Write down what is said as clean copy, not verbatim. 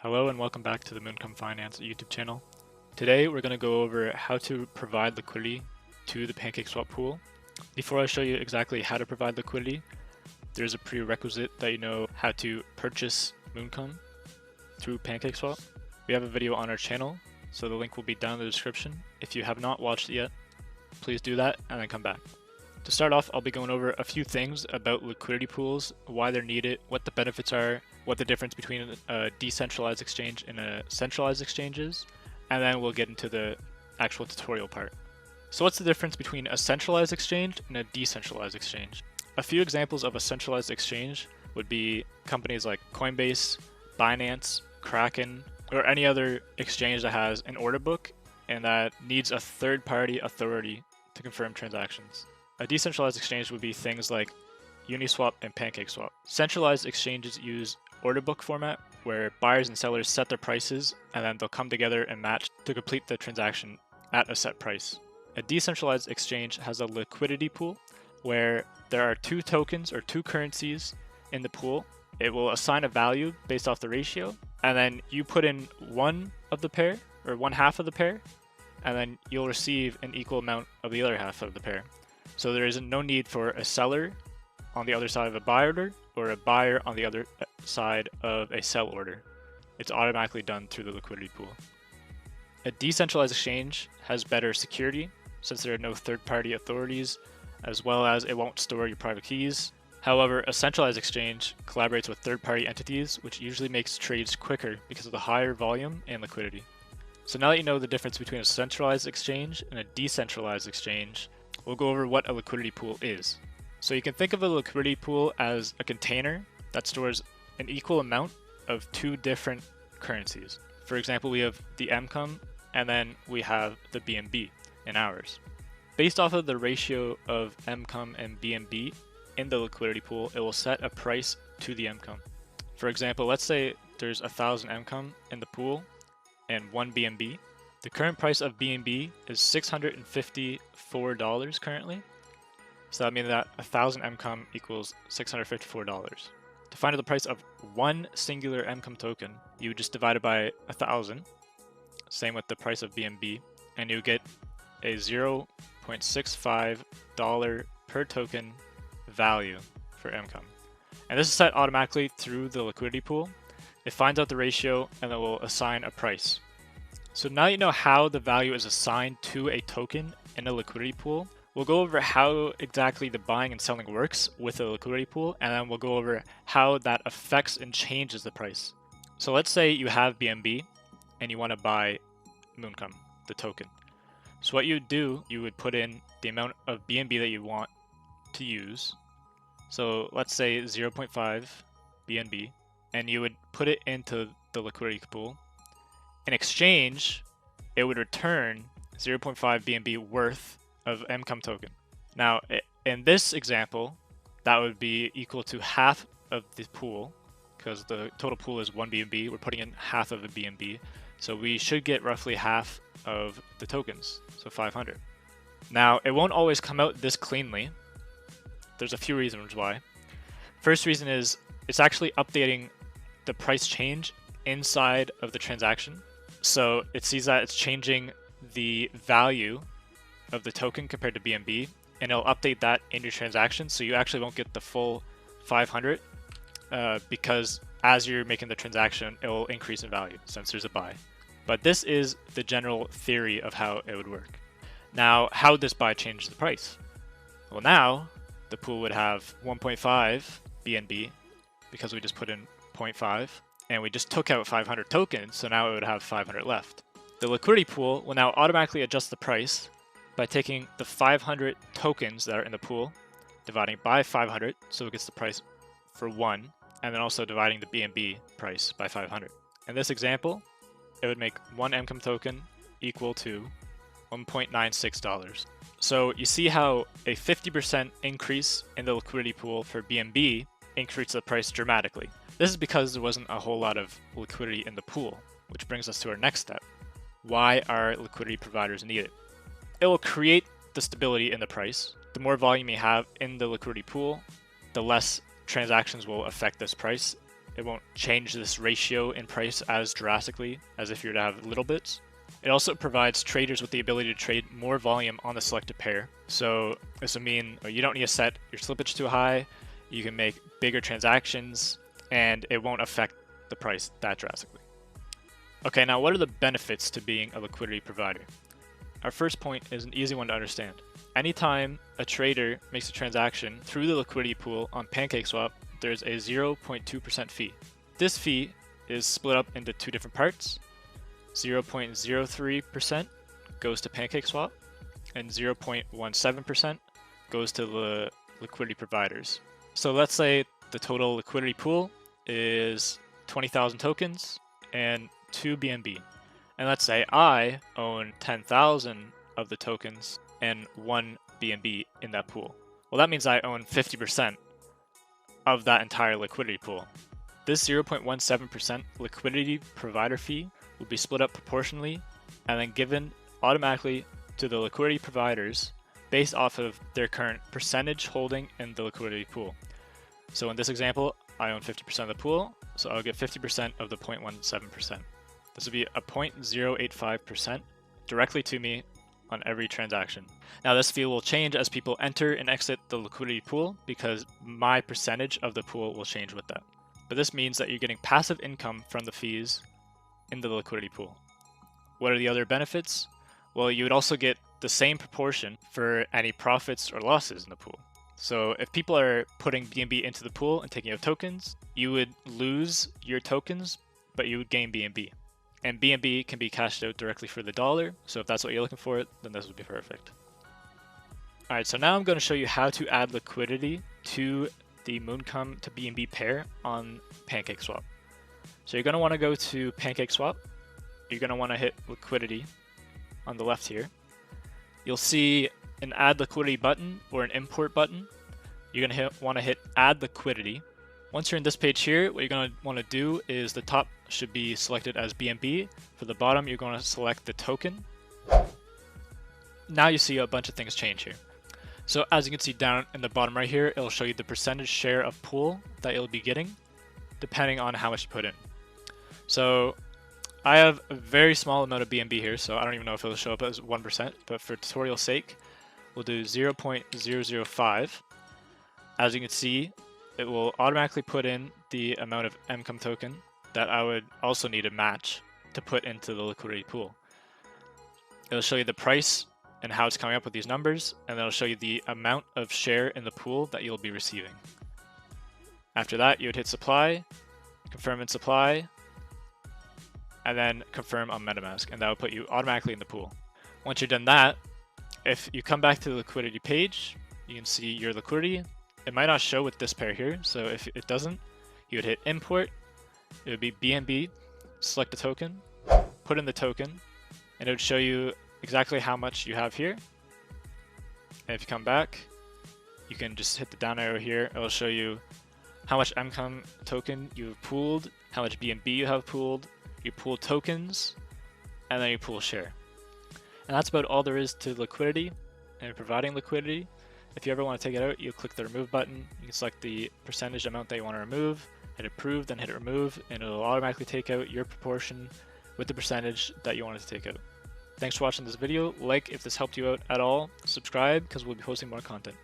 Hello and welcome back to the Mooncum Finance YouTube channel. Today we're going to go over how to provide liquidity to the PancakeSwap pool. Before I show you exactly how to provide liquidity, there's a prerequisite that you know how to purchase Mooncum through PancakeSwap. We have a video on our channel, so the link will be down in the description. If you have not watched it yet, please do that and then come back. To start off, I'll be going over a few things about liquidity pools, why they're needed, what the benefits are, what the difference between a decentralized exchange and a centralized exchange is, and then we'll get into the actual tutorial part. So what's the difference between a centralized exchange and a decentralized exchange? A few examples of a centralized exchange would be companies like Coinbase, Binance, Kraken, or any other exchange that has an order book and that needs a third-party authority to confirm transactions. A decentralized exchange would be things like Uniswap and PancakeSwap. Centralized exchanges use order book format where buyers and sellers set their prices and then they'll come together and match to complete the transaction at a set price. A decentralized exchange has a liquidity pool where there are two tokens or two currencies in the pool. It will assign a value based off the ratio, and then you put in one of the pair or one half of the pair, and then you'll receive an equal amount of the other half of the pair. So there is no need for a seller on the other side of a buy order or a buyer on the other side of a sell order. It's automatically done through the liquidity pool. A decentralized exchange has better security since there are no third-party authorities, as well as it won't store your private keys. However, a centralized exchange collaborates with third-party entities, which usually makes trades quicker because of the higher volume and liquidity. So now that you know the difference between a centralized exchange and a decentralized exchange, we'll go over what a liquidity pool is. So you can think of a liquidity pool as a container that stores an equal amount of two different currencies. For example, we have the Mooncum and then we have the BNB in ours. Based off of the ratio of Mooncum and BNB in the liquidity pool, it will set a price to the Mooncum. For example, let's say there's 1,000 Mooncum in the pool and 1 BNB. The current price of BNB is $654 currently. So that means that 1,000 Mooncum equals $654. To find out the price of one singular Mooncum token, you would just divide it by 1,000. Same with the price of BNB, and you get a $0.65 per token value for Mooncum. And this is set automatically through the liquidity pool. It finds out the ratio and it will assign a price. So now you know how the value is assigned to a token in a liquidity pool. We'll go over how exactly the buying and selling works with a liquidity pool, and then we'll go over how that affects and changes the price. So let's say you have BNB and you want to buy Mooncum, the token. So what you would do, you would put in the amount of BNB that you want to use. So let's say 0.5 BNB, and you would put it into the liquidity pool. In exchange, it would return 0.5 BNB worth of Mooncum token. Now, in this example, that would be equal to half of the pool, because the total pool is 1 BNB. We're putting in half of a BNB, so we should get roughly half of the tokens, so 500. Now, it won't always come out this cleanly. There's a few reasons why. First reason is it's actually updating the price change inside of the transaction. So it sees that it's changing the value of the token compared to BNB, and it'll update that in your transaction, so you actually won't get the full 500 because as you're making the transaction, it will increase in value since there's a buy. But this is the general theory of how it would work. Now, how would this buy change the price? Well, now the pool would have 1.5 BNB because we just put in 0.5. And we just took out 500 tokens, so now it would have 500 left. The liquidity pool will now automatically adjust the price by taking the 500 tokens that are in the pool, dividing by 500, so it gets the price for 1, and then also dividing the BNB price by 500. In this example, it would make 1 Mooncum token equal to $1.96. So you see how a 50% increase in the liquidity pool for BNB increased the price dramatically. This is because there wasn't a whole lot of liquidity in the pool, which brings us to our next step. Why are liquidity providers needed? It will create the stability in the price. The more volume you have in the liquidity pool, the less transactions will affect this price, it won't change this ratio in price as drastically as if you were to have little bits. It also provides traders with the ability to trade more volume on the selected pair. So this would mean you don't need to set your slippage too high, you can make bigger transactions, and it won't affect the price that drastically. Okay, now what are the benefits to being a liquidity provider? Our first point is an easy one to understand. Anytime a trader makes a transaction through the liquidity pool on PancakeSwap, there's a 0.2% fee. This fee is split up into two different parts. 0.03% goes to PancakeSwap, and 0.17% goes to the liquidity providers. So let's say the total liquidity pool is 20,000 tokens and 2 BNB. And let's say I own 10,000 of the tokens and 1 BNB in that pool. Well, that means I own 50% of that entire liquidity pool. This 0.17% liquidity provider fee will be split up proportionally and then given automatically to the liquidity providers based off of their current percentage holding in the liquidity pool. So in this example, I own 50% of the pool, so I'll get 50% of the 0.17%. This would be a 0.085% directly to me on every transaction. Now this fee will change as people enter and exit the liquidity pool because my percentage of the pool will change with that. But this means that you're getting passive income from the fees in the liquidity pool. What are the other benefits? Well, you would also get the same proportion for any profits or losses in the pool. So if people are putting BNB into the pool and taking out tokens, you would lose your tokens, but you would gain BNB. And BNB can be cashed out directly for the dollar, so if that's what you're looking for, then this would be perfect. Alright, so now I'm going to show you how to add liquidity to the Mooncum to BNB pair on PancakeSwap. So you're going to want to go to PancakeSwap, you're going to want to hit liquidity on the left here. You'll see an add liquidity button or an import button. You're going to want to hit add liquidity. Once you're in this page here, what you're going to want to do is the top should be selected as BNB. For the bottom, you're going to select the token. Now you see a bunch of things change here. So as you can see down in the bottom right here, it'll show you the percentage share of pool that you'll be getting depending on how much you put in. So I have a very small amount of BNB here, so I don't even know if it'll show up as 1%, but for tutorial sake, we'll do 0.005. As you can see, it will automatically put in the amount of Mooncum token that I would also need to match to put into the liquidity pool. It'll show you the price and how it's coming up with these numbers, and then it'll show you the amount of share in the pool that you'll be receiving. After that, you would hit supply, confirm in supply, and then confirm on MetaMask, and that will put you automatically in the pool. Once you've done that, if you come back to the liquidity page, you can see your liquidity. It might not show with this pair here, so if it doesn't, you would hit import. It would be BNB, select the token, put in the token, and it would show you exactly how much you have here. And if you come back, you can just hit the down arrow here. It will show you how much Mooncum token you've pooled, how much BNB you have pooled, you pool tokens, and then you pool share. And that's about all there is to liquidity and providing liquidity. If you ever want to take it out, you click the remove button. You can select the percentage amount that you want to remove, hit approve, then hit remove, and it'll automatically take out your proportion with the percentage that you wanted to take out. Thanks for watching this video. Like if this helped you out at all, subscribe because we'll be posting more content.